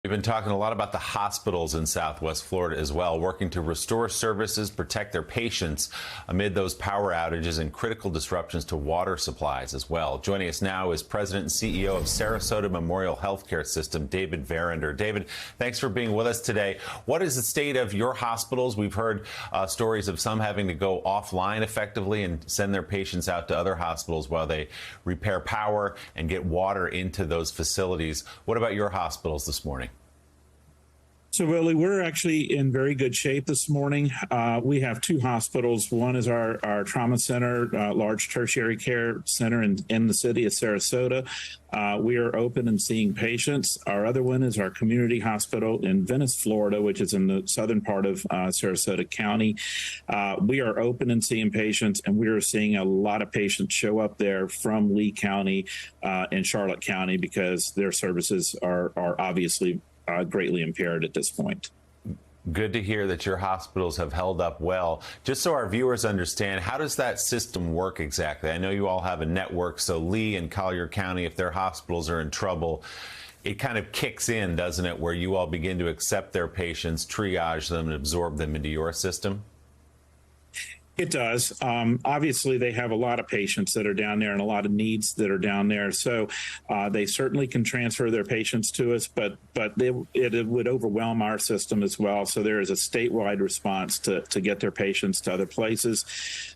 We've been talking a lot about the hospitals in Southwest Florida as well, working to restore services, protect their patients amid those power outages and critical disruptions to water supplies as well. Joining us now is President and CEO of Sarasota Memorial Healthcare System, David Verrinder. David, thanks for being with us today. What is the state of your hospitals? We've heard stories of some having to go offline effectively and send their patients out to other hospitals while they repair power and get water into those facilities. What about your hospitals this morning? So, Willie, we're actually in very good shape this morning. We have two hospitals. One is our trauma center, large tertiary care center in the city of Sarasota. We are open and seeing patients. Our other one is our community hospital in Venice, Florida, which is in the southern part of Sarasota County. We are open and seeing patients, and we are seeing a lot of patients show up there from Lee County and Charlotte County because their services are obviously greatly impaired at this point. Good to hear that your hospitals have held up well. Just so our viewers understand, how does that system work exactly? I know you all have a network, so Lee and Collier County, if their hospitals are in trouble, it kind of kicks in, doesn't it, where you all begin to accept their patients, triage them, and absorb them into your system? It does. Obviously, they have a lot of patients that are down there and a lot of needs that are down there. So they certainly can transfer their patients to us, but it would overwhelm our system as well. So there is a statewide response to get their patients to other places.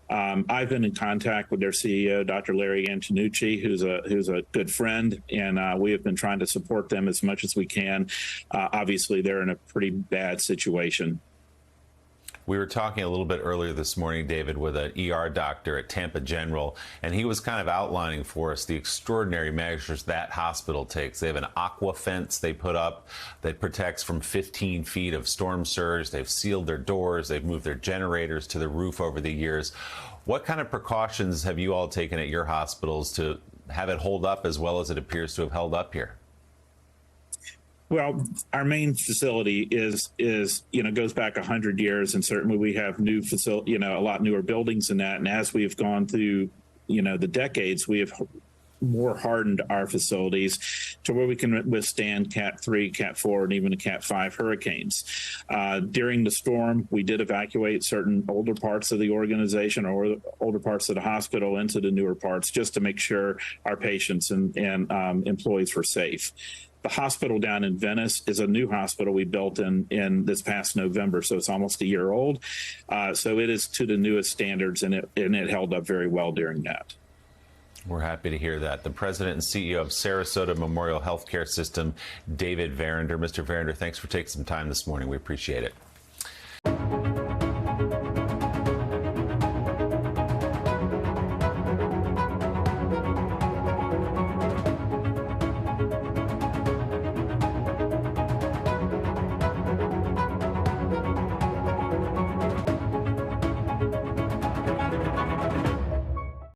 I've been in contact with their CEO, Dr. Larry Antonucci, who's a good friend, and we have been trying to support them as much as we can. Obviously, they're in a pretty bad situation. We were talking a little bit earlier this morning, David, with an ER doctor at Tampa General, and he was kind of outlining for us the extraordinary measures that hospital takes. They have an aqua fence they put up that protects from 15 feet of storm surge. They've sealed their doors. They've moved their generators to the roof over the years. What kind of precautions have you all taken at your hospitals to have it hold up as well as it appears to have held up here? Well, our main facility is goes back 100 years, and certainly we have new facility, a lot newer buildings than that. And as we've gone through, the decades, we have more hardened our facilities to where we can withstand Cat 3, Cat 4, and even a Cat 5 hurricanes. During the storm, we did evacuate certain older parts of the organization or older parts of the hospital into the newer parts just to make sure our patients and employees were safe. The hospital down in Venice is a new hospital we built in this past November, so it's almost a year old. So it is to the newest standards, and it held up very well during that. We're happy to hear that. The president and CEO of Sarasota Memorial Healthcare System, David Verrinder. Mr. Verrinder, thanks for taking some time this morning. We appreciate it.